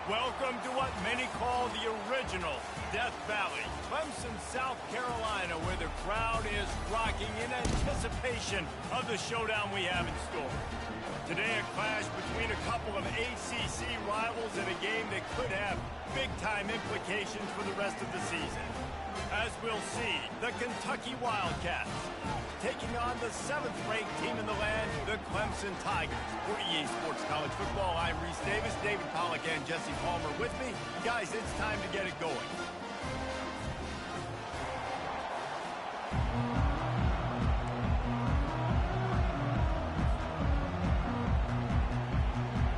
Welcome to what many call the original Death Valley, Clemson, South Carolina, where the crowd is rocking in anticipation of the showdown we have in store. Today, a clash between a couple of ACC rivals in a game that could have big-time implications for the rest of the season. As we'll see, the Kentucky Wildcats taking on the 7th-ranked team in the land, the Clemson Tigers. For EA Sports College Football, I'm Reese Davis, David Pollack, and Jesse Palmer with me. Guys, it's time to get it going.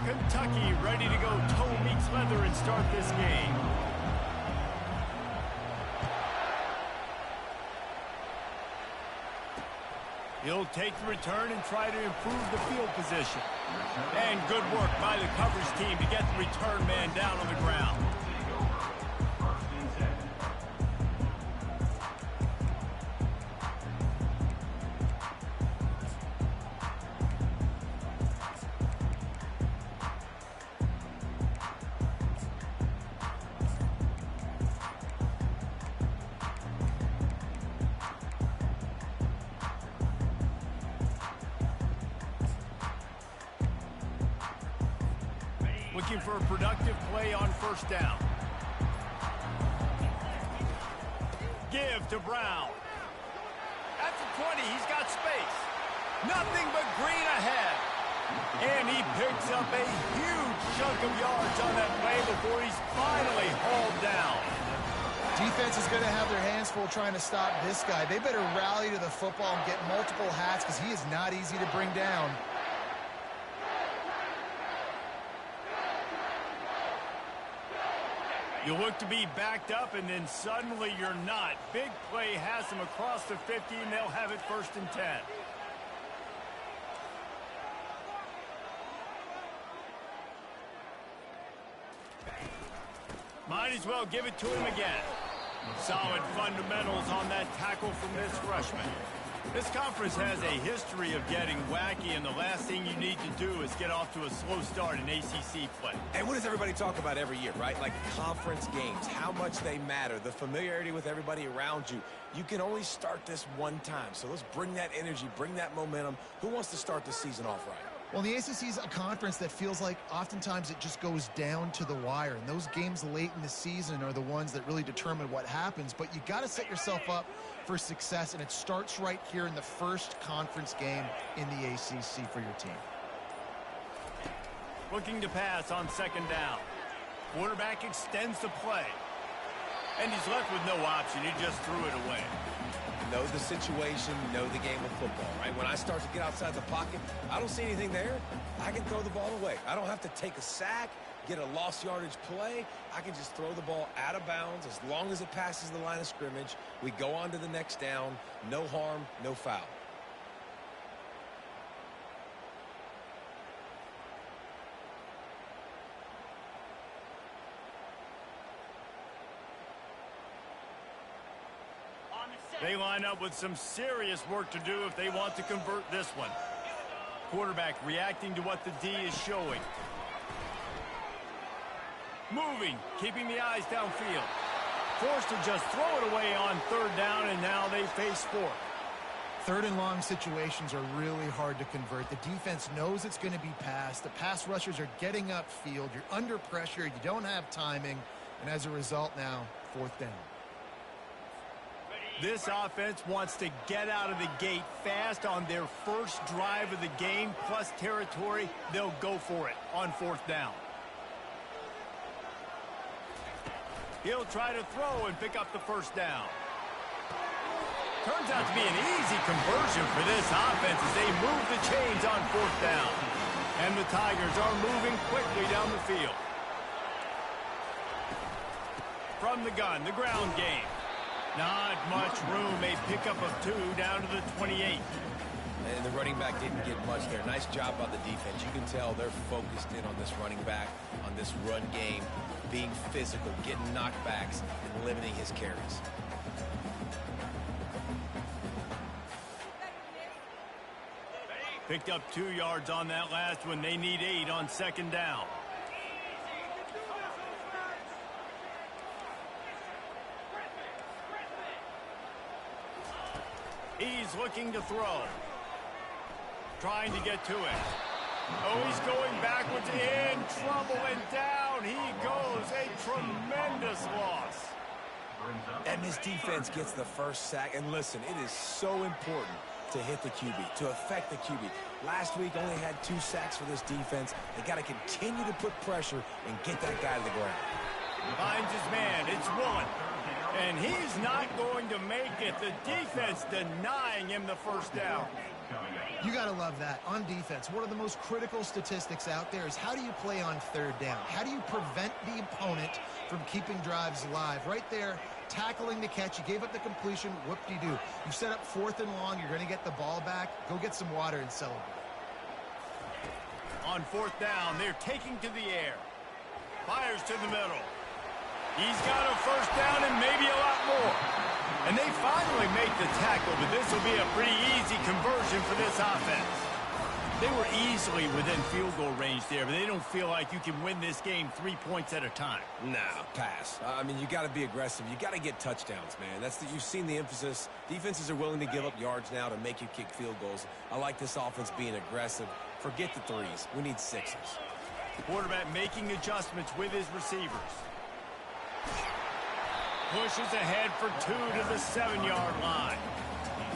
Kentucky ready to go toe meets leather and start this game. He'll take the return and try to improve the field position. And good work by the coverage team to get the return man down on the ground. Looking for a productive play on first down. Give to Brown. At the 20, he's got space. Nothing but green ahead. And he picks up a huge chunk of yards on that play before he's finally hauled down. Defense is going to have their hands full trying to stop this guy. They better rally to the football and get multiple hats because he is not easy to bring down. You look to be backed up, and then suddenly you're not. Big play has them across the 50, and they'll have it 1st and 10. Might as well give it to him again. Solid fundamentals on that tackle from this freshman. This conference has a history of getting wacky, and the last thing you need to do is get off to a slow start in ACC play. And what does everybody talk about every year, right? Like conference games, how much they matter, the familiarity with everybody around you. You can only start this one time, so let's bring that energy, bring that momentum. Who wants to start the season off right? Well, the ACC is a conference that feels like oftentimes it just goes down to the wire. And those games late in the season are the ones that really determine what happens. But you got to set yourself up for success, and it starts right here in the first conference game in the ACC for your team. Looking to pass on 2nd down. Quarterback extends the play. And he's left with no option. He just threw it away. Know the situation, know the game of football, right? When I start to get outside the pocket, I don't see anything there. I can throw the ball away. I don't have to take a sack, get a lost yardage play. I can just throw the ball out of bounds as long as it passes the line of scrimmage. We go on to the next down. No harm, no foul. They line up with some serious work to do if they want to convert this one. Quarterback reacting to what the D is showing. Moving, keeping the eyes downfield. Forced to just throw it away on 3rd down, and now they face 4th. 3rd and long situations are really hard to convert. The defense knows it's going to be passed. The pass rushers are getting upfield. You're under pressure. You don't have timing. And as a result now, 4th down. This offense wants to get out of the gate fast on their first drive of the game, plus territory. They'll go for it on 4th down. He'll try to throw and pick up the 1st down. Turns out to be an easy conversion for this offense as they move the chains on 4th down. And the Tigers are moving quickly down the field. From the gun, the ground game. Not much room, a pickup of 2 down to the 28. And the running back didn't get much there. Nice job by the defense. You can tell they're focused in on this running back, on this run game, being physical, getting knockbacks, and limiting his carries. Picked up 2 yards on that last one. They need 8 on 2nd down. he's looking to throw. Trying to get to it. Oh, he's going backwards, in trouble, and down he goes. A tremendous loss. And this defense gets the first sack. And listen, it is so important to hit the QB, to affect the QB. Last week only had 2 sacks for this defense. They got to continue to put pressure and get that guy to the ground. Finds his man. It's 1. And he's not going to make it. The defense denying him the first down. You got to love that. On defense, one of the most critical statistics out there is how do you play on 3rd down? How do you prevent the opponent from keeping drives alive? Right there, tackling the catch. You gave up the completion. Whoop-de-doo. You set up 4th and long. You're going to get the ball back. Go get some water and celebrate. On 4th down, they're taking to the air. Fires to the middle. He's got a first down and maybe a lot more. And they finally make the tackle, but this will be a pretty easy conversion for this offense. They were easily within field goal range there, but they don't feel like you can win this game 3 points at a time. Nah, pass. I mean, you got to be aggressive. You got to get touchdowns, man. You've seen the emphasis. Defenses are willing to give up yards now to make you kick field goals. I like this offense being aggressive. Forget the 3s. We need 6s. The quarterback making adjustments with his receivers. Pushes ahead for 2 to the 7-yard line.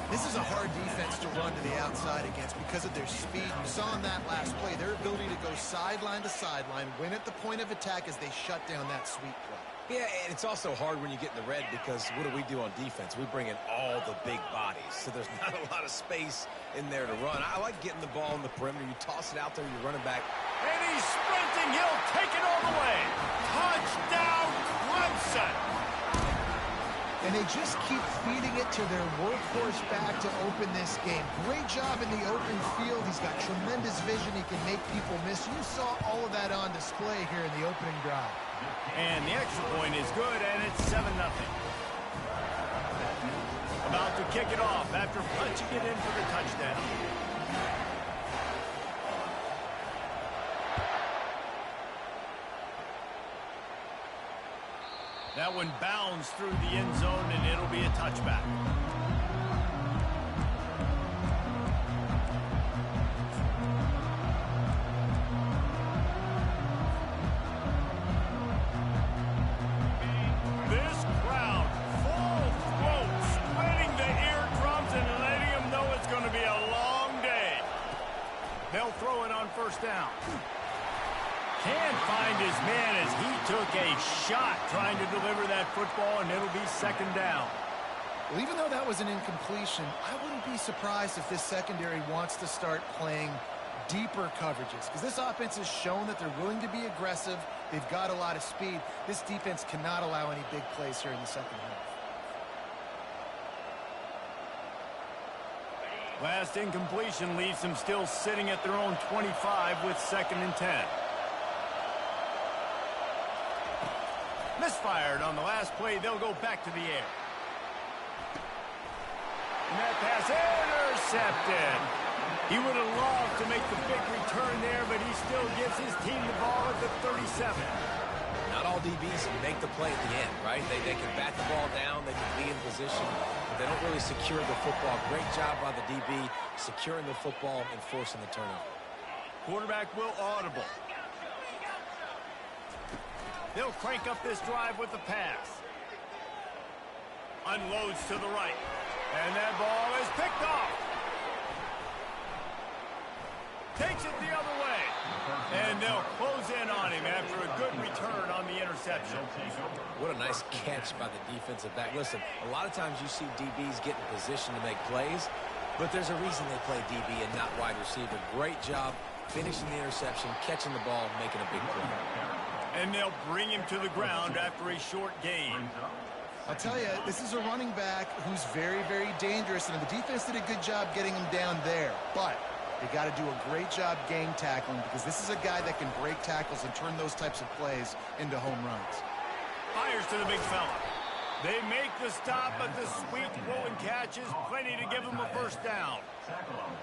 This is a hard defense to run to the outside against because of their speed. You saw in that last play, their ability to go sideline to sideline, win at the point of attack as they shut down that sweep play. Yeah, and it's also hard when you get in the red because what do we do on defense? We bring in all the big bodies, so there's not a lot of space in there to run. I like getting the ball on the perimeter. You toss it out there, you're running back. And he's sprinting. He'll take it all the way. Touchdown, Clemson. And they just keep feeding it to their workhorse back to open this game. Great job in the open field. He's got tremendous vision. He can make people miss. You saw all of that on display here in the opening drive. And the extra point is good, and it's 7-0. About to kick it off after punching it in for the touchdown. That one bounds through the end zone, and it'll be a touchback. This crowd, full throat, splitting the eardrums and letting them know it's going to be a long day. They'll throw it on 1st down. Can't find his man as he took a shot trying to deliver that football, and it'll be 2nd down. Well, even though that was an incompletion, I wouldn't be surprised if this secondary wants to start playing deeper coverages because this offense has shown that they're willing to be aggressive. They've got a lot of speed. This defense cannot allow any big plays here in the 2nd half. Last incompletion leaves them still sitting at their own 25 with 2nd and 10. Misfired on the last play. They'll go back to the air. And that pass intercepted. He would have loved to make the big return there, but he still gives his team the ball at the 37. Not all DBs make the play at the end, right? They can bat the ball down, they can be in position, but they don't really secure the football. Great job by the DB securing the football and forcing the turnover. Quarterback will audible. They'll crank up this drive with the pass. Unloads to the right. And that ball is picked off. Takes it the other way. And they'll close in on him after a good return on the interception. What a nice catch by the defensive back. Listen, a lot of times you see DBs get in position to make plays, but there's a reason they play DB and not wide receiver. Great job finishing the interception, catching the ball, and making a big play. And they'll bring him to the ground after a short gain. I'll tell you, this is a running back who's very, very dangerous, and the defense did a good job getting him down there. But they got to do a great job gang tackling because this is a guy that can break tackles and turn those types of plays into home runs. Fires to the big fella. They make the stop, but the sweet throw and catch is plenty to give him a first down.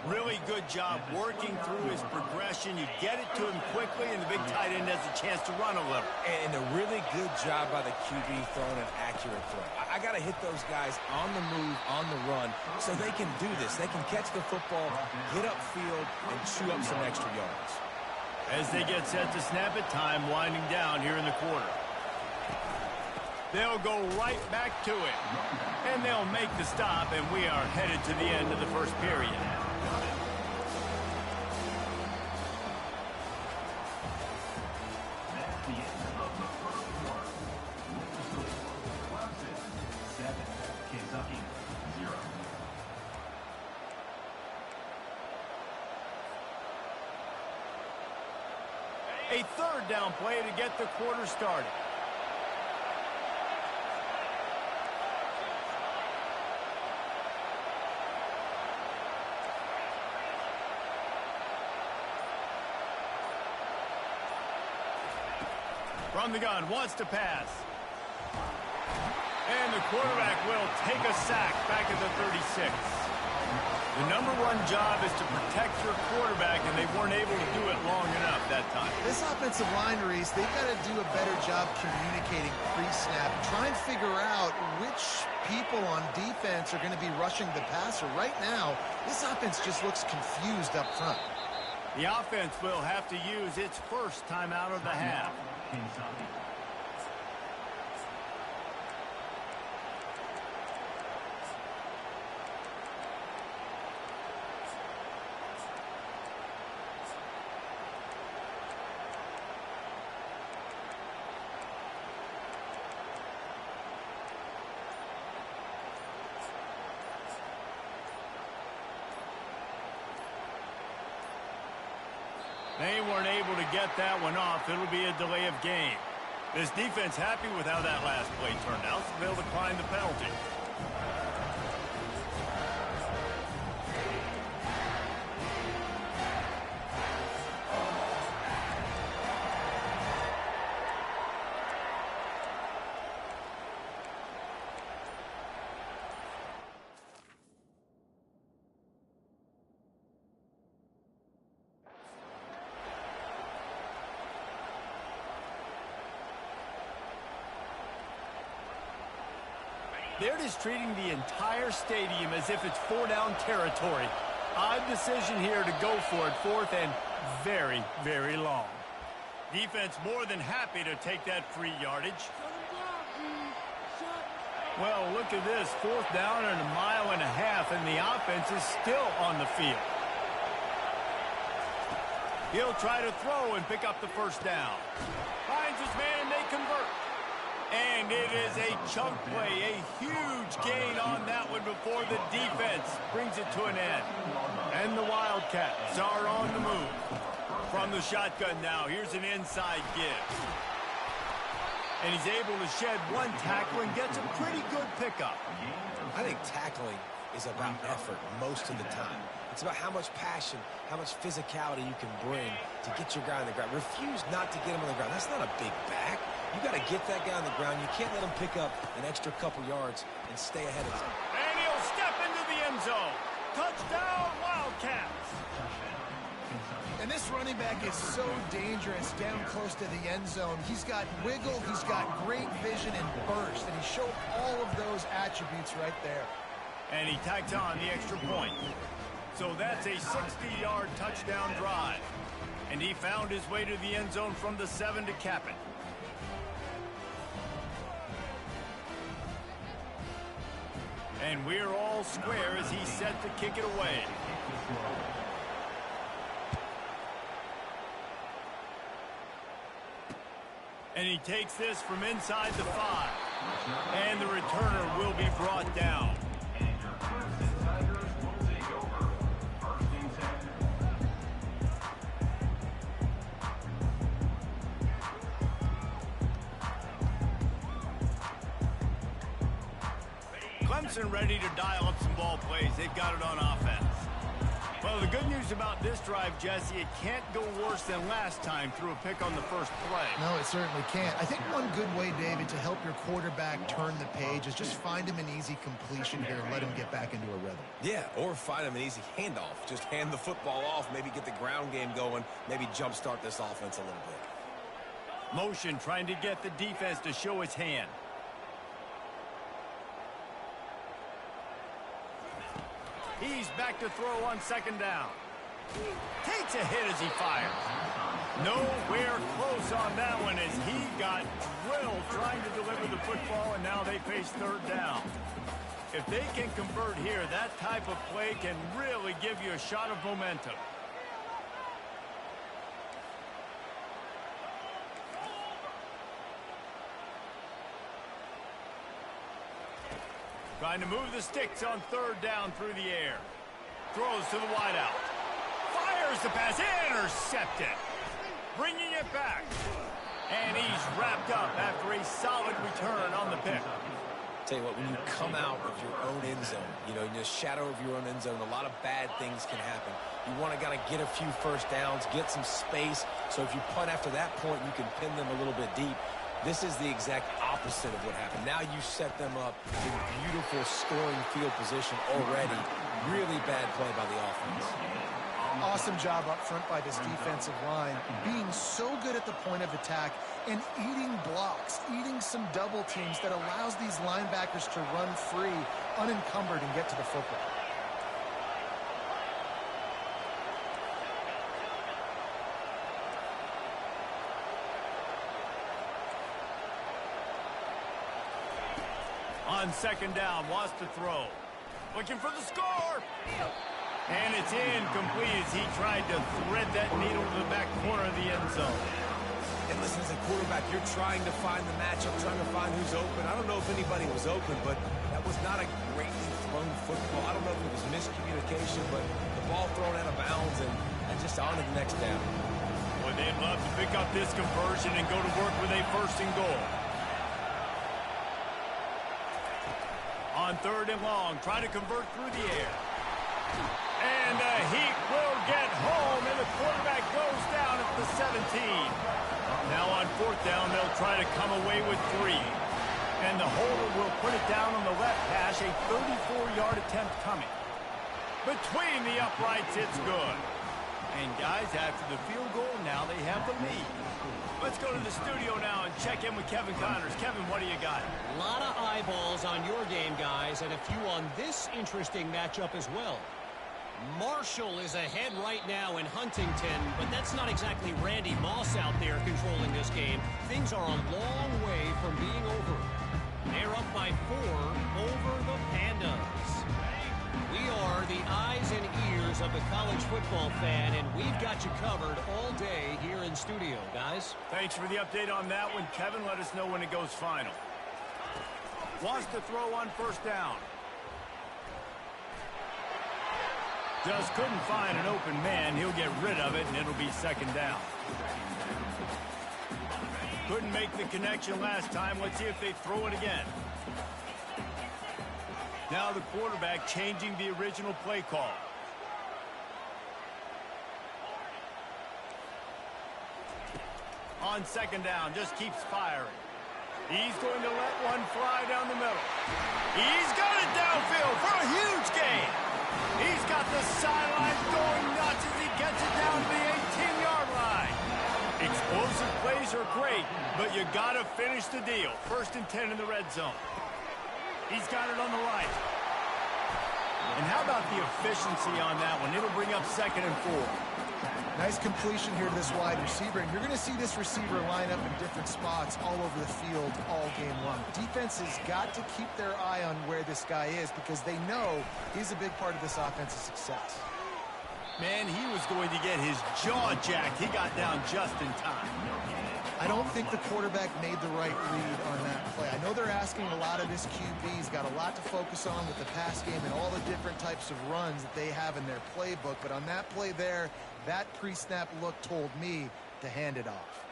Really good job working through his progression. You get it to him quickly, and the big tight end has a chance to run a little. And a really good job by the QB throwing an accurate throw. I got to hit those guys on the move, on the run, so they can do this. They can catch the football, get upfield, and chew up some extra yards. As they get set to snap it, time winding down here in the quarter. They'll go right back to it. And they'll make the stop, and we are headed to the end of the first period. A third down play to get the quarter started. From the gun, wants to pass. And the quarterback will take a sack back at the 36. The number one job is to protect your quarterback, and they weren't able to do it long enough that time. This offensive line, Reese, they've got to do a better job communicating pre-snap. Try and figure out which people on defense are going to be rushing the passer. Right now, this offense just looks confused up front. The offense will have to use its first timeout of the half. They weren't able to get that one off. It'll be a delay of game. This defense happy with how that last play turned out, so they'll decline the penalty. They're just treating the entire stadium as if it's four-down territory. Odd decision here to go for it, fourth and very, very long. Defense more than happy to take that free yardage. Well, look at this. Fourth down and 1.5 miles, and the offense is still on the field. He'll try to throw and pick up the first down. Finds his man, and they convert. And it is a chunk play, a huge gain on that one before the defense brings it to an end. And the Wildcats are on the move. From the shotgun now, here's an inside give. And he's able to shed one tackle and gets a pretty good pickup. I think tackling is about effort most of the time. It's about how much passion, how much physicality you can bring to get your guy on the ground. Refuse not to get him on the ground. That's not a big back. You got to get that guy on the ground. You can't let him pick up an extra couple yards and stay ahead of him. And he'll step into the end zone. Touchdown, Wildcats. And this running back is so dangerous down close to the end zone. He's got wiggle, he's got great vision and burst, and he showed all of those attributes right there. And he tacked on the extra point. So that's a 60-yard touchdown drive. And he found his way to the end zone from the 7 to cap it. And we're all square as he's set to kick it away. And he takes this from inside the 5. And the returner will be brought down. Clemson ready to dial up some ball plays. They've got it on offense. Well, the good news about this drive, Jesse, it can't go worse than last time through a pick on the first play. No, it certainly can't. I think one good way, David, to help your quarterback turn the page is just find him an easy completion here and let him get back into a rhythm. Yeah, or find him an easy handoff. Just hand the football off, maybe get the ground game going, maybe jumpstart this offense a little bit. Motion trying to get the defense to show his hand. He's back to throw on second down. Takes a hit as he fires. Nowhere close on that one as he got drilled trying to deliver the football, and now they face third down. If they can convert here, that type of play can really give you a shot of momentum. Trying to move the sticks on third down through the air. Throws to the wideout. Fires the pass. Intercepted. Bringing it back. And he's wrapped up after a solid return on the pick. Tell you what, when you come out of your own end zone, you know, in the shadow of your own end zone, a lot of bad things can happen. You want to get a few first downs, get some space, so if you punt after that point, you can pin them a little bit deep. This is the exact opposite of what happened. Now you set them up in beautiful scoring field position already. Really bad play by the offense. Awesome job up front by this defensive line, being so good at the point of attack and eating blocks, eating some double teams that allows these linebackers to run free, unencumbered, and get to the football. On second down, wants to throw. Looking for the score. And it's incomplete as he tried to thread that needle to the back corner of the end zone. And listen, as a quarterback, you're trying to find the matchup, trying to find who's open. I don't know if anybody was open, but that was not a greatly thrown football. I don't know if it was miscommunication, but the ball thrown out of bounds and just on to the next down. Boy, they'd love to pick up this conversion and go to work with a first and goal. On third and long, trying to convert through the air. And the Heat will get home, and the quarterback goes down at the 17. Now on fourth down, they'll try to come away with 3. And the holder will put it down on the left hash, a 34-yard attempt coming. Between the uprights, it's good. And guys, after the field goal, now they have the lead. Let's go to the studio now and check in with Kevin Connors. Kevin, what do you got? A lot of eyeballs on your game, guys, and a few on this interesting matchup as well. Marshall is ahead right now in Huntington, but that's not exactly Randy Moss out there controlling this game. Things are a long way from being over. They're up by 4 over the Pandas. We are the eyes and ears of the college football fan, and we've got you covered all day here in studio, guys. Thanks for the update on that one, Kevin. Let us know when it goes final. Wants to throw on first down. Just couldn't find an open man. He'll get rid of it, and it'll be second down. Couldn't make the connection last time. Let's see if they throw it again. Now the quarterback changing the original play call. On second down, just keeps firing. He's going to let one fly down the middle. He's got it downfield for a huge gain. He's got the sideline going nuts as he gets it down to the 18-yard line. Explosive plays are great, but you got to finish the deal. First and 10 in the red zone. He's got it on the right. And how about the efficiency on that one? It'll bring up second and 4. Nice completion here to this wide receiver, and you're going to see this receiver line up in different spots all over the field all game long. Defense has got to keep their eye on where this guy is because they know he's a big part of this offense's success. Man, he was going to get his jaw jacked. He got down just in time. I don't think the quarterback made the right read on that play. I know they're asking a lot of this QB. He's got a lot to focus on with the pass game and all the different types of runs that they have in their playbook. But on that play there, that pre-snap look told me to hand it off.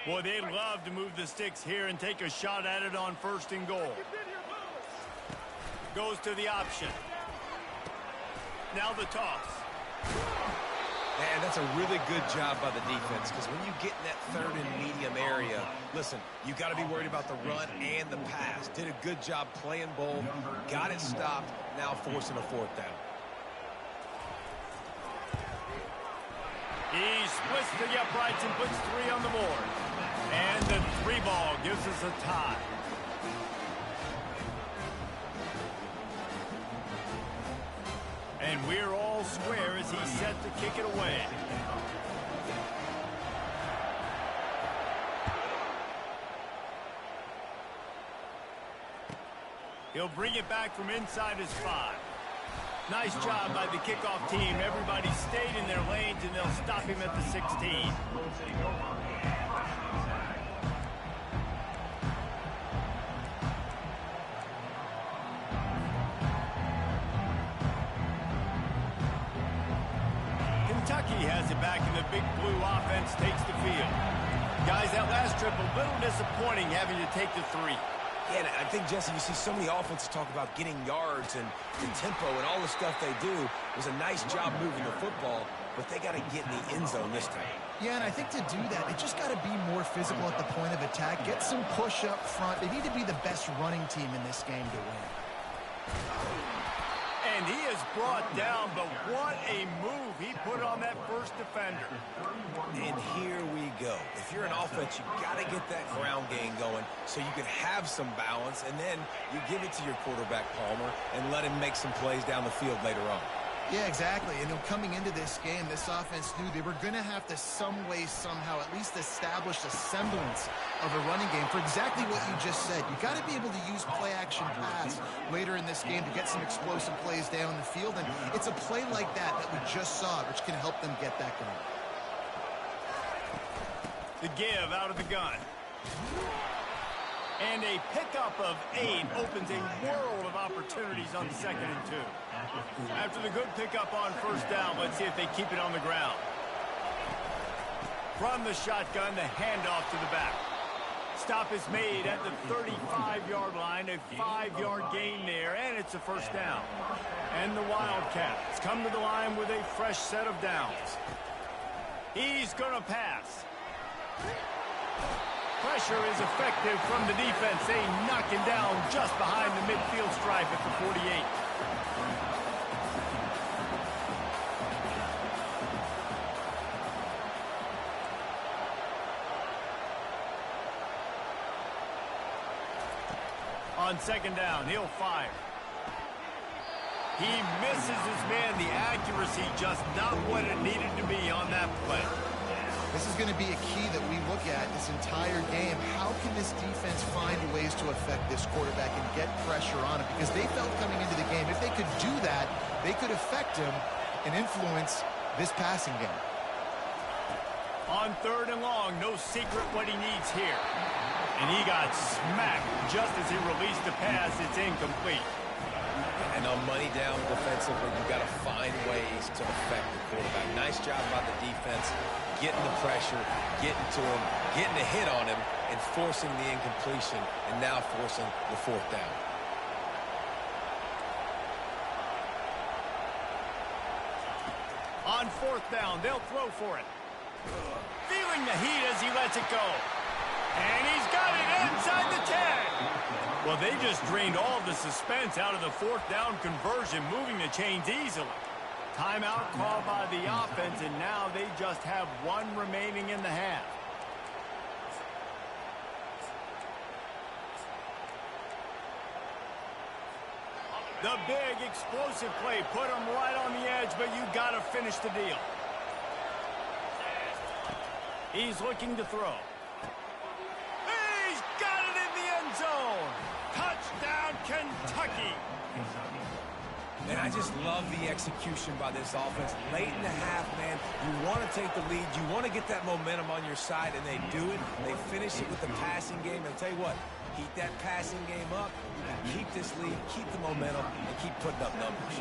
Boy, they'd love to move the sticks here and take a shot at it on 1st and goal. Goes to the option. Now the toss. Man, that's a really good job by the defense, because when you get in that 3rd and medium area, listen, you got to be worried about the run and the pass. Did a good job playing both, got it stopped, now forcing a 4th down. He splits the uprights and puts 3 on the board. And the 3 ball gives us a tie. And we're all square as he's set to kick it away. He'll bring it back from inside his 5. Nice job by the kickoff team. Everybody stayed in their lanes, and they'll stop him at the 16. Kentucky has it back, and the Big Blue offense takes the field. Guys, that last trip, a little disappointing having to take the 3. Yeah, and I think, Jesse, you see so many offenses talk about getting yards and the tempo and all the stuff they do. It was a nice job moving the football, but they got to get in the end zone this time. Yeah, and I think to do that, they just got to be more physical at the point of attack, get some push up front. They need to be the best running team in this game to win. And he is brought down, but what a move he put on that first defender. And here we go. If you're an offense, you got to get that ground game going so you can have some balance, and then you give it to your quarterback, Palmer, and let him make some plays down the field later on. Yeah, exactly. And coming into this game, this offense knew they were going to have to some way, somehow, at least establish a semblance of a running game for exactly what you just said. You got to be able to use play-action pass later in this game to get some explosive plays down the field. And it's a play like that we just saw, which can help them get that going. The give out of the gun. And a pickup of 8 opens a world of opportunities on 2nd and 2. After the good pickup on 1st down, let's see if they keep it on the ground. From the shotgun, the handoff to the back. Stop is made at the 35-yard line, a 5-yard gain there, and it's a 1st down. And the Wildcats come to the line with a fresh set of downs. He's going to pass. Pressure is effective from the defense. They knock him down just behind the midfield stripe at the 48. On 2nd down, he'll fire. He misses his man. The accuracy just not what it needed to be on that play. This is going to be a key that we look at this entire game. How can this defense find ways to affect this quarterback and get pressure on him? Because they felt coming into the game, if they could do that, they could affect him and influence this passing game. On 3rd and long, no secret what he needs here. And he got smacked just as he released the pass. It's incomplete. And on money down defensively, you've got to find ways to affect the quarterback. Nice job by the defense, getting the pressure, getting to him, getting a hit on him, and forcing the incompletion, and now forcing the 4th down. On 4th down, they'll throw for it. Feeling the heat as he lets it go. And he's got it inside the 10. Well, they just drained all the suspense out of the 4th down conversion, moving the chains easily. Timeout called by the offense, and now they just have 1 remaining in the half. The big explosive play put him right on the edge, but you got to finish the deal. He's looking to throw. He's got it in the end zone. Touchdown, Kentucky. And I just love the execution by this offense. Late in the half, man, you want to take the lead. You want to get that momentum on your side, and they do it. They finish it with the passing game. And I'll tell you what, keep that passing game up, keep this lead, keep the momentum, and keep putting up numbers.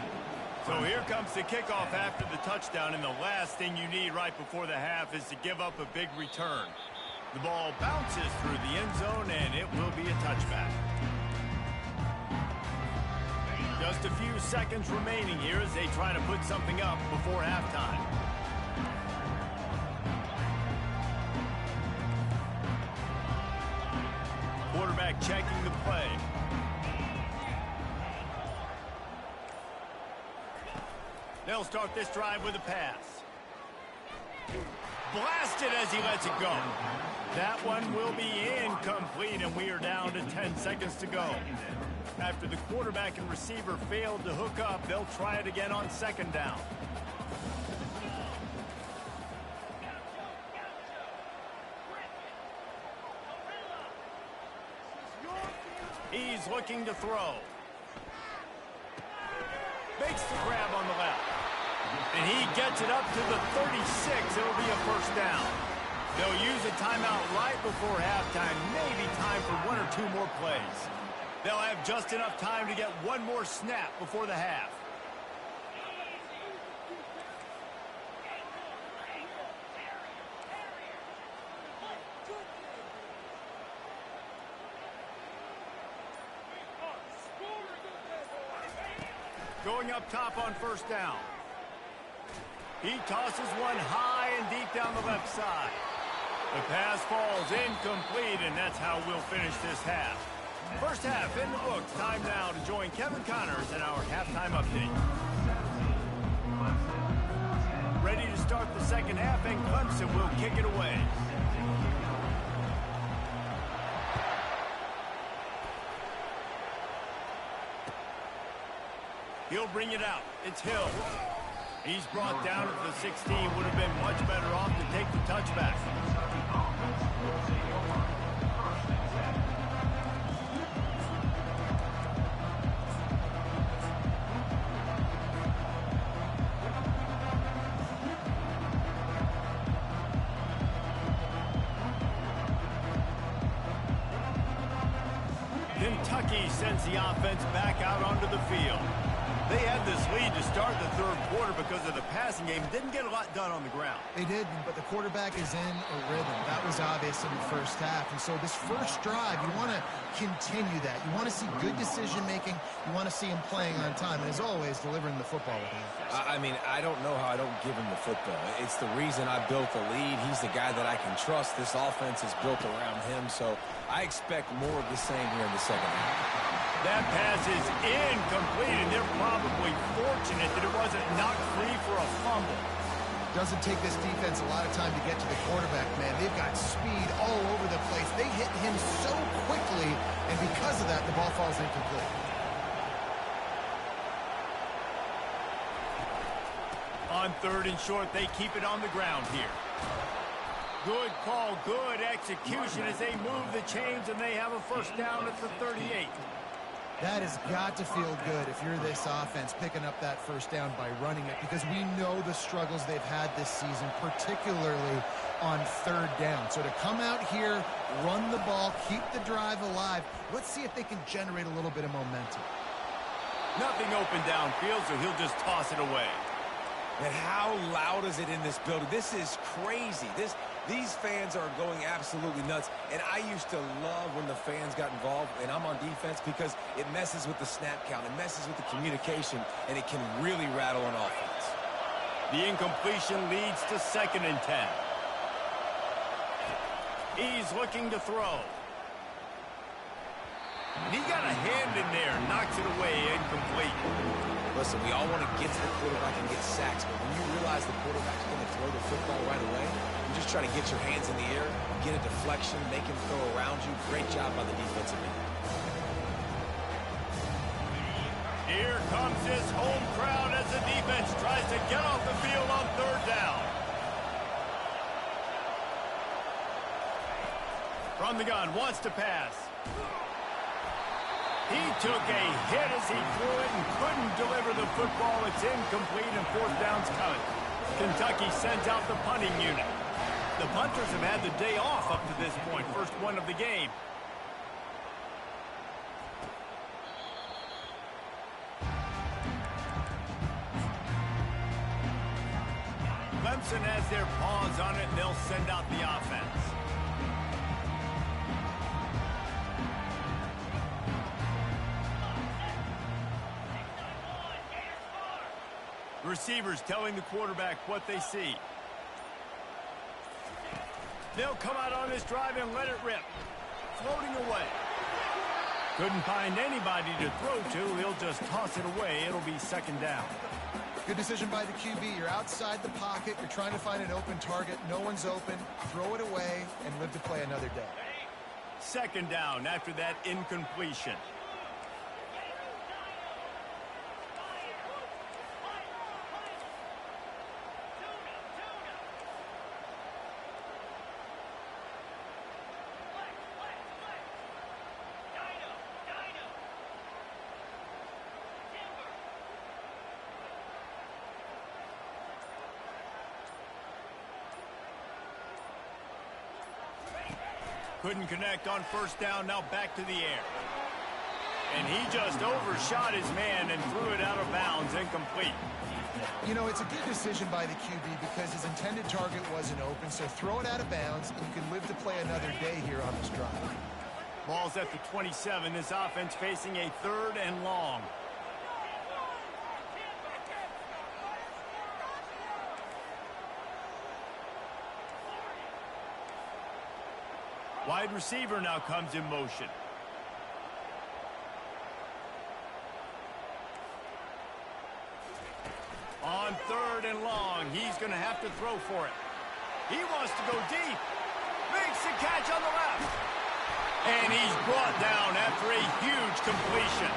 So here comes the kickoff after the touchdown, and the last thing you need right before the half is to give up a big return. The ball bounces through the end zone, and it will be a touchback. Just a few seconds remaining here as they try to put something up before halftime. Quarterback checking the play. They'll start this drive with a pass. Blasted as he lets it go. That one will be incomplete, and we are down to 10 seconds to go. After the quarterback and receiver failed to hook up, they'll try it again on second down. He's looking to throw. Makes the grab on the left. And he gets it up to the 36. It'll be a first down. They'll use a timeout right before halftime. Maybe time for one or two more plays. They'll have just enough time to get one more snap before the half. Going up top on first down. He tosses one high and deep down the left side. The pass falls incomplete, and that's how we'll finish this half. First half in the books. Time now to join Kevin Connors in our halftime update. Ready to start the second half, and Clemson will kick it away. He'll bring it out. It's Hill. He's brought down at the 16. Would have been much better off to take the touchback. Kentucky sends the offense back out onto the field. They had this lead to start the third quarter because of the passing game. Didn't get a lot done on the ground. They didn't, but the quarterback is in a rhythm. That was obvious in the first half. And so this first drive, you want to continue that. You want to see good decision-making. You want to see him playing on time. And as always, delivering the football with accuracy. I mean, I don't know how I don't give him the football. It's the reason I built the lead. He's the guy that I can trust. This offense is built around him. So I expect more of the same here in the second half. That pass is incomplete, and they're probably fortunate that it wasn't knocked free for a fumble. Doesn't take this defense a lot of time to get to the quarterback, man. They've got speed all over the place. They hit him so quickly, and because of that, the ball falls incomplete. On third and short, they keep it on the ground here. Good call, good execution as they move the chains, and they have a first down at the 38. That has got to feel good if you're this offense picking up that first down by running it, because we know the struggles they've had this season, particularly on third down. So to come out here, run the ball, keep the drive alive, let's see if they can generate a little bit of momentum. Nothing open downfield, so he'll just toss it away. And how loud is it in this building? This is crazy. These fans are going absolutely nuts. And I used to love when the fans got involved, and I'm on defense, because it messes with the snap count. It messes with the communication, and it can really rattle an offense. The incompletion leads to 2nd and 10. He's looking to throw. He got a hand in there, knocks it away, incomplete. Listen, we all want to get to the quarterback and get sacks, but when you realize the quarterback's going to throw the football right away, you just try to get your hands in the air, get a deflection, make him throw around you. Great job by the defensive end. Here comes his home crowd as the defense tries to get off the field on third down. From the gun, wants to pass. He took a hit as he threw it and couldn't deliver the football. It's incomplete, and fourth down's coming. Kentucky sends out the punting unit. The punters have had the day off up to this point. First one of the game. Clemson has their paws on it, and they'll send out the offense. Receivers telling the quarterback what they see. They'll come out on this drive and let it rip. Floating away. Couldn't find anybody to throw to. He'll just toss it away. It'll be second down. Good decision by the QB. You're outside the pocket. You're trying to find an open target. No one's open. Throw it away and live to play another day. Second down after that incompletion. Couldn't connect on first down, now back to the air. And he just overshot his man and threw it out of bounds, incomplete. You know, it's a good decision by the QB because his intended target wasn't open, so throw it out of bounds, and you can live to play another day here on this drive. Ball's at the 27, this offense facing a 3rd and long. Wide receiver now comes in motion. On 3rd and long, he's going to have to throw for it. He wants to go deep. Makes the catch on the left. And he's brought down after a huge completion.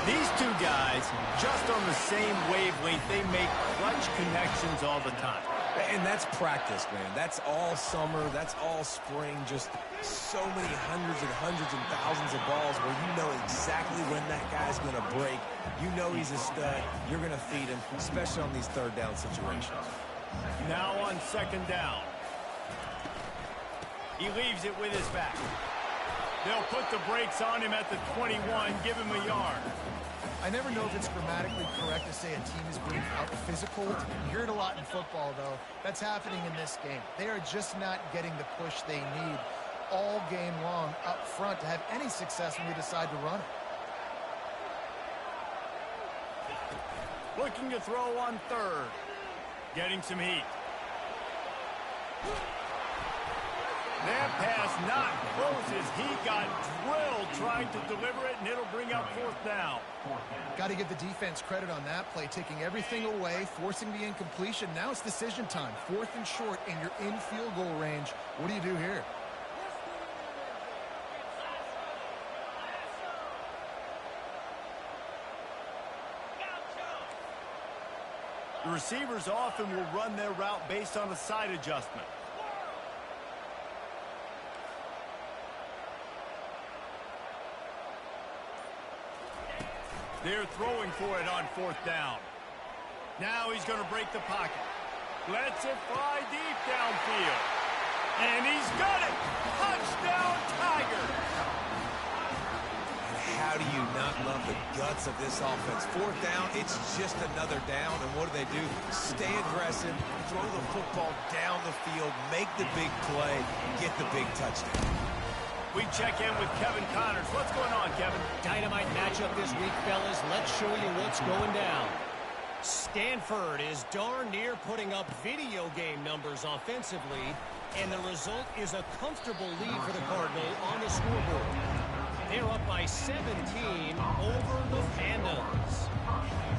These two guys, just on the same wavelength, they make clutch connections all the time. And that's practice, man. That's all summer. That's all spring. Just so many hundreds and thousands of balls where you know exactly when that guy's going to break. You know he's a stud. You're going to feed him, especially on these 3rd down situations. Now on 2nd down. He leaves it with his back. They'll put the brakes on him at the 21, give him a yard. I never know if it's grammatically correct to say a team is being out-physical. You hear it a lot in football, though. That's happening in this game. They are just not getting the push they need all game long up front to have any success when they decide to run it. Looking to throw on 3rd. Getting some heat. That pass not close as he got drilled trying to deliver it, and it'll bring up 4th down. Got to give the defense credit on that play, taking everything away, forcing the incompletion. Now it's decision time. 4th and short, and you're in field goal range. What do you do here? The receivers often will run their route based on a side adjustment. They're throwing for it on 4th down. Now he's going to break the pocket. Lets it fly deep downfield. And he's got it! Touchdown, Tigers! And how do you not love the guts of this offense? 4th down, it's just another down. And what do? Stay aggressive, throw the football down the field, make the big play, get the big touchdown. We check in with Kevin Connors. What's going on, Kevin? Dynamite matchup this week, fellas. Let's show you what's going down. Stanford is darn near putting up video game numbers offensively, and the result is a comfortable lead for the Cardinal on the scoreboard. They're up by 17 over the Pandas.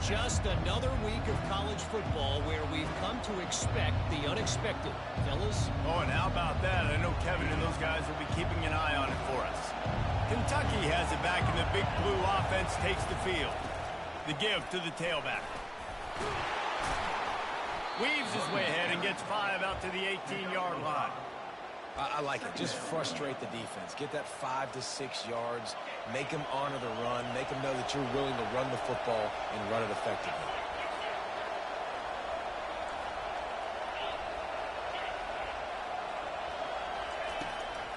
Just another week of college football where we've come to expect the unexpected. Fellas? Oh, and how about that? I know Kevin and those guys will be keeping an eye on it for us. Kentucky has it back, and the big blue offense takes the field. The give to the tailback. Weaves his way ahead and gets 5 out to the 18-yard line. I like it. Just frustrate the defense. Get that 5 to 6 yards. Make them honor the run. Make them know that you're willing to run the football and run it effectively.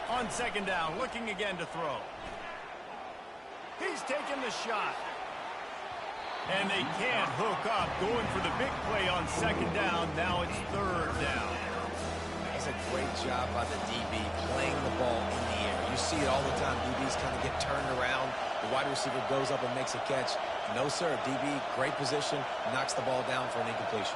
On 2nd down, looking again to throw. He's taking the shot. And they can't hook up. Going for the big play on 2nd down. Now it's 3rd down. It's a great job by the DB playing the ball in the air. You see it all the time. DBs kind of get turned around. The wide receiver goes up and makes a catch. No, sir. DB, great position, knocks the ball down for an incompletion.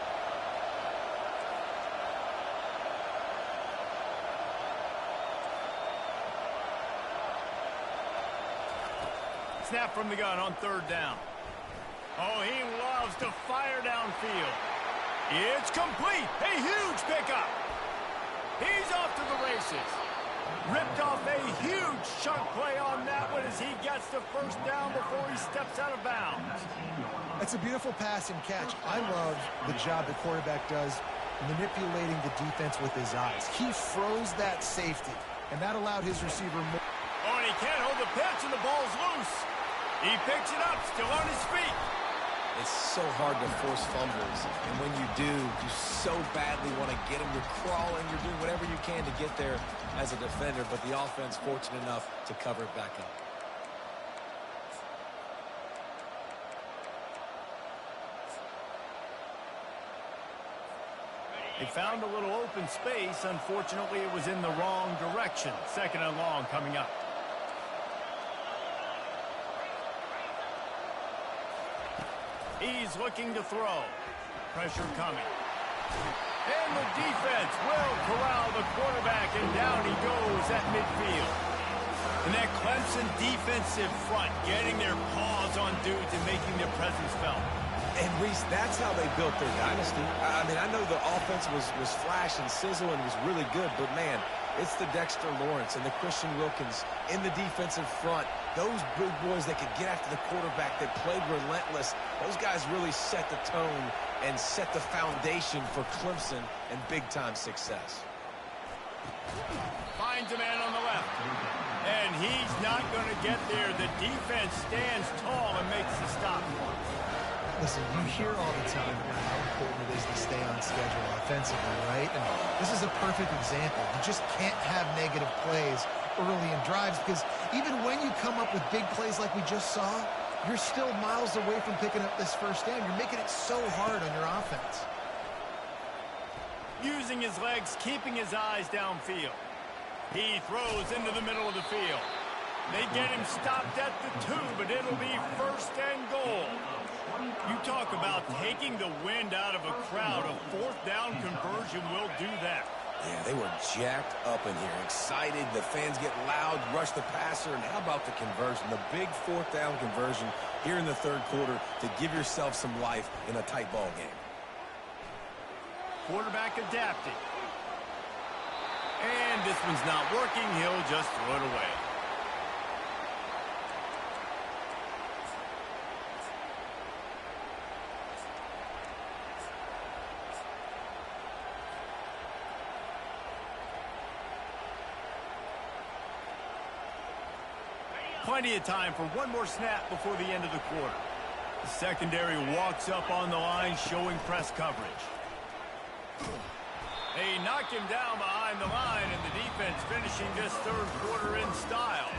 Snap from the gun on third down. Oh, he loves to fire downfield. It's complete. A huge pickup. He's off to the races. Ripped off a huge chunk play on that one as he gets the first down before he steps out of bounds. It's a beautiful pass and catch. I love the job the quarterback does manipulating the defense with his eyes. He froze that safety, and that allowed his receiver more. Oh, and he can't hold the pitch, and the ball's loose. He picks it up, still on his feet. It's so hard to force fumbles, and when you do, you so badly want to get them. You're crawling, you're doing whatever you can to get there as a defender, but the offense fortunate enough to cover it back up. They found a little open space. Unfortunately, it was in the wrong direction. Second and long coming up. He's looking to throw. Pressure coming. And the defense will corral the quarterback, and down he goes at midfield. And that Clemson defensive front getting their paws on dudes and making their presence felt. And, Reese, that's how they built their dynasty. I mean, I know the offense was flash and sizzle and was really good, but, man, it's the Dexter Lawrence and the Christian Wilkins in the defensive front. Those big boys that could get after the quarterback, that played relentless. Those guys really set the tone and set the foundation for Clemson and big-time success. Finds a man on the left. And he's not going to get there. The defense stands tall and makes the stop. Listen, you hear all the time about how important it is to stay on schedule offensively, right? And this is a perfect example. You just can't have negative plays early in drives because even when you come up with big plays like we just saw, you're still miles away from picking up this first down. You're making it so hard on your offense. Using his legs, keeping his eyes downfield. He throws into the middle of the field. They get him stopped at the 2, but it'll be first and goal. You talk about taking the wind out of a crowd. A fourth down conversion will do that. Yeah, they were jacked up in here, excited. The fans get loud, rush the passer, and how about the conversion? The big fourth down conversion here in the third quarter to give yourself some life in a tight ball game. Quarterback adapting. And this one's not working. He'll just throw it away. Plenty of time for one more snap before the end of the quarter. The secondary walks up on the line, showing press coverage. They knock him down behind the line, and the defense finishing this third quarter in style.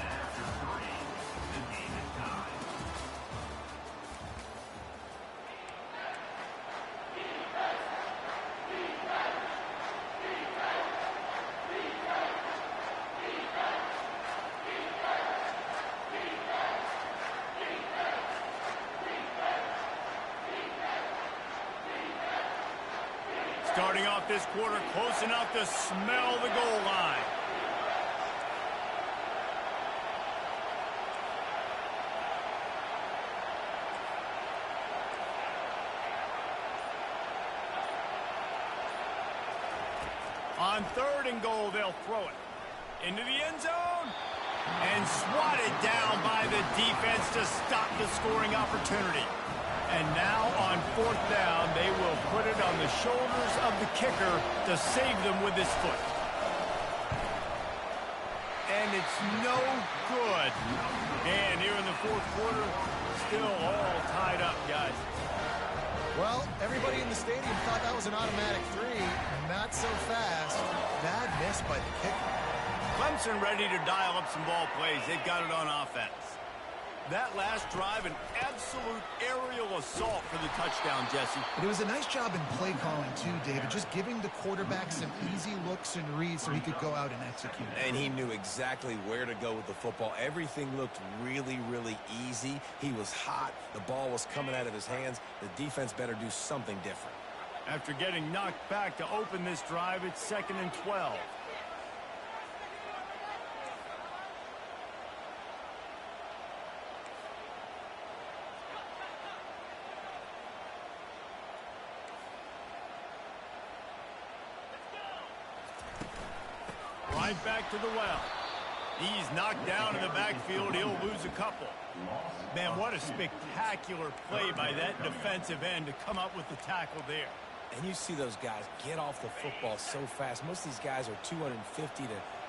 Starting off this quarter close enough to smell the goal line. On third and goal, they'll throw it into the end zone and swatted down by the defense to stop the scoring opportunity. And now on fourth down, they will put it on the shoulders of the kicker to save them with his foot. And it's no good. And here in the fourth quarter, still all tied up, guys. Well, everybody in the stadium thought that was an automatic 3. Not so fast. Bad miss by the kicker. Clemson ready to dial up some ball plays. They've got it on offense. That last drive, an absolute aerial assault for the touchdown, Jesse. And it was a nice job in play calling, too, David, just giving the quarterback some easy looks and reads so he could go out and execute. And he knew exactly where to go with the football. Everything looked really, really easy. He was hot. The ball was coming out of his hands. The defense better do something different. After getting knocked back to open this drive, it's 2nd and 12. Right back to the well. He's knocked down in the backfield. He'll lose a couple. Man, what a spectacular play by that defensive end to come up with the tackle there. And you see those guys get off the football so fast. Most of these guys are 250 to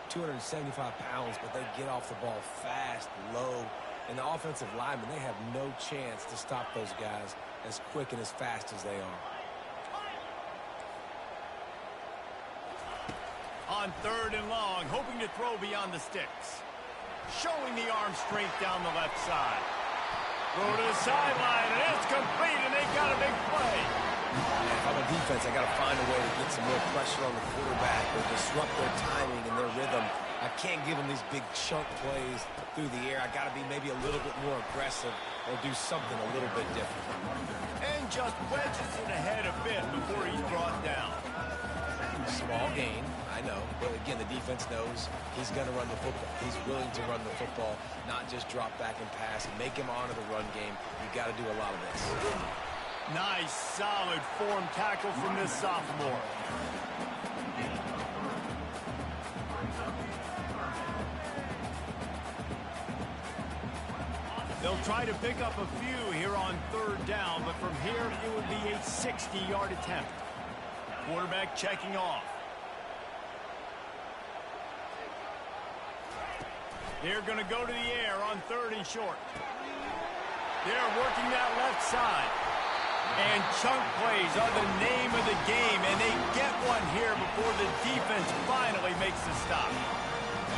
275 pounds, but they get off the ball fast, low. And the offensive linemen, they have no chance to stop those guys as quick and as fast as they are. On 3rd and long, hoping to throw beyond the sticks. Showing the arm strength down the left side. Throw to the sideline, and it's complete, and they got a big play. If I'm a defense, I got to find a way to get some more pressure on the quarterback or disrupt their timing and their rhythm. I can't give them these big chunk plays through the air. I got to be maybe a little bit more aggressive or do something a little bit different. And just wedges it ahead a bit before he's brought down. Small gain, I know, but again, the defense knows he's going to run the football. He's willing to run the football, not just drop back and pass and make him honor the run game. You got to do a lot of this. Nice, solid form tackle from this sophomore. They'll try to pick up a few here on 3rd down, but from here it would be a 60-yard attempt. Quarterback checking off. They're going to go to the air on 3rd and short. They're working that left side. And chunk plays are the name of the game, and they get one here before the defense finally makes the stop.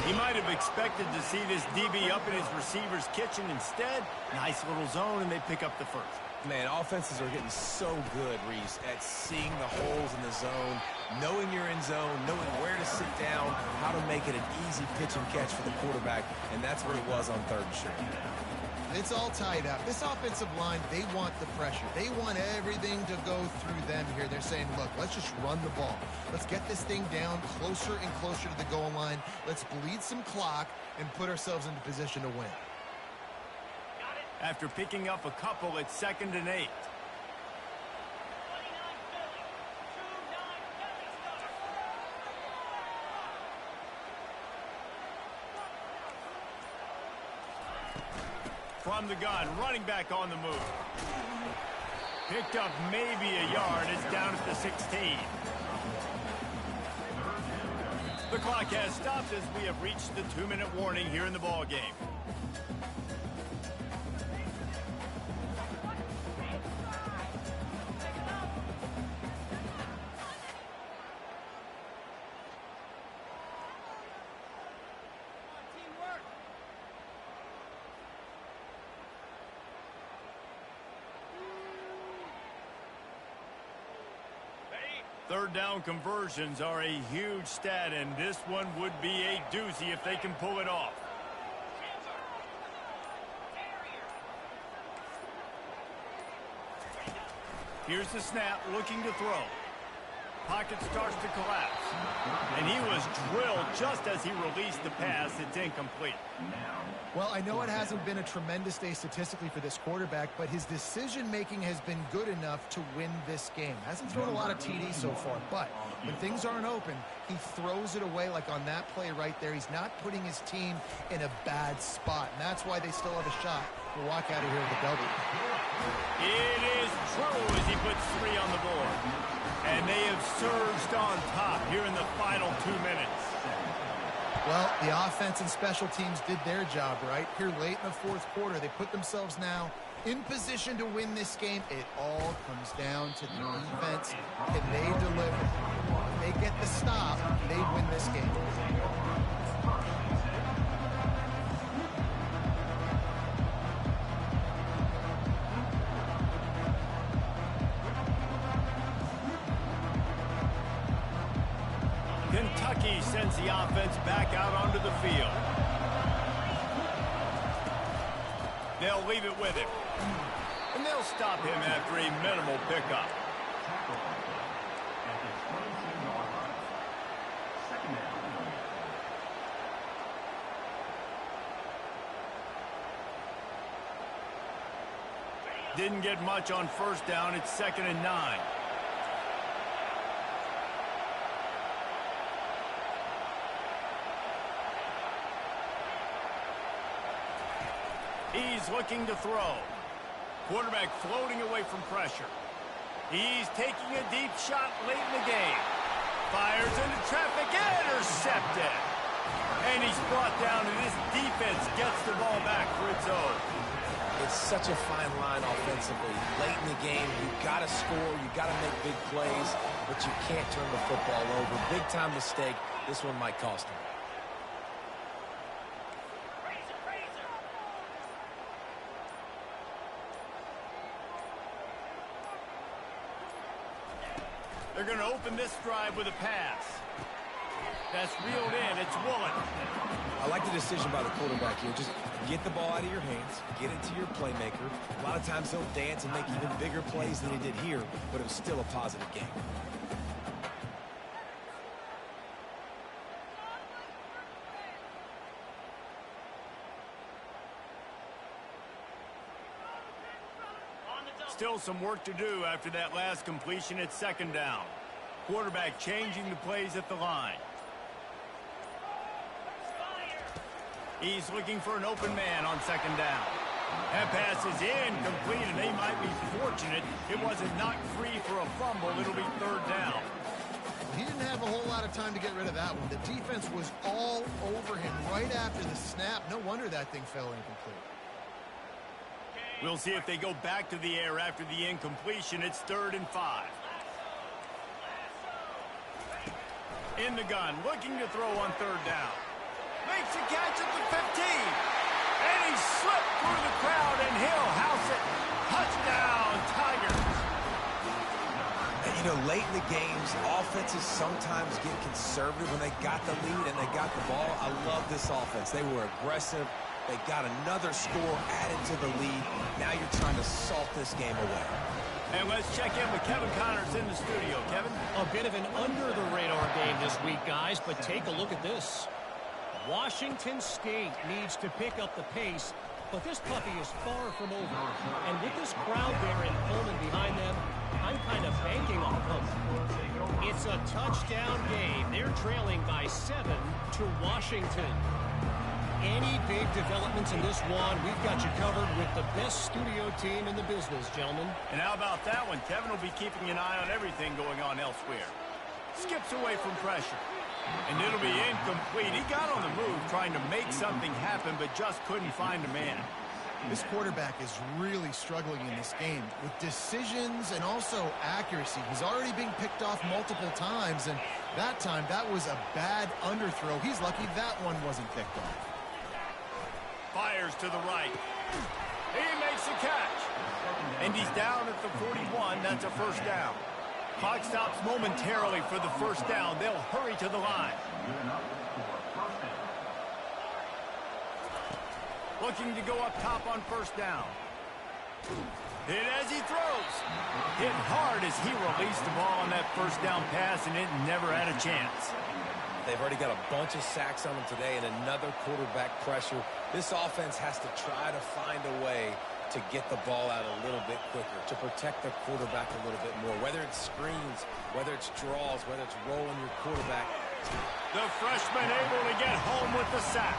He might have expected to see this DB up in his receiver's kitchen. Instead, nice little zone, and they pick up the first. Man, offenses are getting so good, Reese, at seeing the holes in the zone, knowing you're in zone, knowing where to sit down, how to make it an easy pitch and catch for the quarterback, and that's where he was on 3rd and short. It's all tied up. This offensive line, they want the pressure. They want everything to go through them here. They're saying, look, let's just run the ball. Let's get this thing down closer and closer to the goal line. Let's bleed some clock and put ourselves into position to win. After picking up a couple, it's 2nd and 8. From the gun, running back on the move. Picked up maybe a yard. It's down at the 16. The clock has stopped as we have reached the 2-minute warning here in the ball game. Third down conversions are a huge stat, and this one would be a doozy if they can pull it off. Here's the snap, looking to throw. Pocket starts to collapse. And he was drilled just as he released the pass. It's incomplete. Well, I know it hasn't been a tremendous day statistically for this quarterback, but his decision-making has been good enough to win this game. Hasn't thrown a lot of TDs so far, but when things aren't open, he throws it away like on that play right there. He's not putting his team in a bad spot, and that's why they still have a shot to walk out of here with a W. It is true as he puts 3 on the board. And they have surged on top here in the final 2 minutes. Well, the offense and special teams did their job, right? Here late in the 4th quarter, they put themselves now in position to win this game. It all comes down to the defense. Can they deliver? If they get the stop, they win this game. Kentucky sends the offense back out onto the field. They'll leave it with him. And they'll stop him after a minimal pickup. Didn't get much on first down. It's 2nd and 9. He's looking to throw. Quarterback floating away from pressure. He's taking a deep shot late in the game. Fires into traffic. Intercepted. And he's brought down, and this defense gets the ball back for its own. It's such a fine line offensively. Late in the game, you got to score, you got to make big plays, but you can't turn the football over. Big-time mistake. This one might cost him. They're going to open this drive with a pass. That's reeled in. It's Woolen. I like the decision by the quarterback here. Just get the ball out of your hands, get it to your playmaker. A lot of times he'll dance and make even bigger plays than he did here, but it was still a positive game. Still some work to do after that last completion at 2nd down. Quarterback changing the plays at the line. He's looking for an open man on 2nd down. That pass is incomplete, and they might be fortunate it wasn't knocked free for a fumble. It'll be 3rd down. He didn't have a whole lot of time to get rid of that one. The defense was all over him right after the snap. No wonder that thing fell incomplete. We'll see if they go back to the air after the incompletion. It's 3rd and 5. In the gun, looking to throw on 3rd down. Makes a catch at the 15. And he slipped through the crowd, and he'll house it. Touchdown, Tigers. And, you know, late in the games, offenses sometimes get conservative when they got the lead and they got the ball. I love this offense. They were aggressive. They got another score added to the lead. Now you're trying to salt this game away. And let's check in with Kevin Connors in the studio. Kevin? A bit of an under-the-radar game this week, guys, but take a look at this. Washington State needs to pick up the pace, but this puppy is far from over. And with this crowd there in Pullman behind them, I'm kind of banking on them. It's a touchdown game. They're trailing by 7 to Washington. Any big developments in this one, we've got you covered with the best studio team in the business, gentlemen. And how about that one? Kevin will be keeping an eye on everything going on elsewhere. Skips away from pressure. And it'll be incomplete. He got on the move trying to make something happen, but just couldn't find a man. This quarterback is really struggling in this game with decisions and also accuracy. He's already being picked off multiple times, and that time, that was a bad underthrow. He's lucky that one wasn't picked off. Fires to the right. He makes a catch. And he's down at the 41. That's a 1st down. Clock stops momentarily for the 1st down. They'll hurry to the line. Looking to go up top on 1st down. Hit as he throws. Hit hard as he released the ball on that 1st down pass, and it never had a chance. They've already got a bunch of sacks on them today and another quarterback pressure. This offense has to try to find a way to get the ball out a little bit quicker, to protect their quarterback a little bit more, whether it's screens, whether it's draws, whether it's rolling your quarterback. The freshman able to get home with the sack.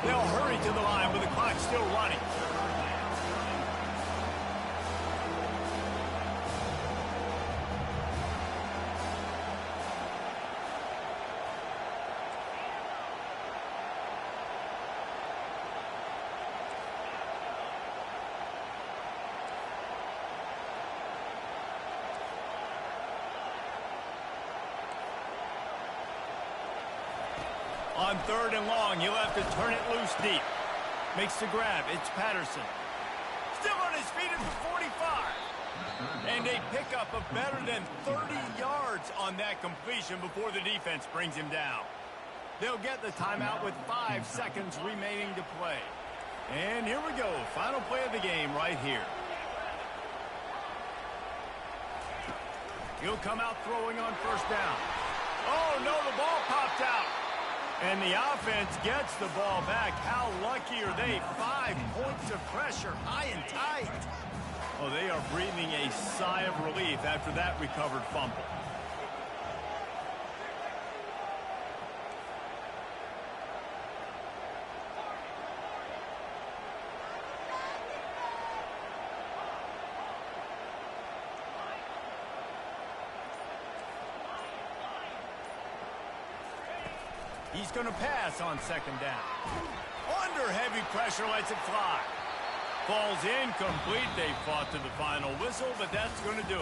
They'll hurry to the line with the clock still running. On 3rd and long, he'll have to turn it loose deep. Makes the grab. It's Patterson. Still on his feet at the 45. And a pickup of better than 30 yards on that completion before the defense brings him down. They'll get the timeout with 5 seconds remaining to play. And here we go. Final play of the game right here. He'll come out throwing on first down. Oh, no, the ball popped out. And the offense gets the ball back. How lucky are they? 5 points of pressure, high and tight. Oh, they are breathing a sigh of relief after that recovered fumble. He's going to pass on second down. Under heavy pressure, lets it fly. Falls incomplete. They fought to the final whistle, but that's going to do it.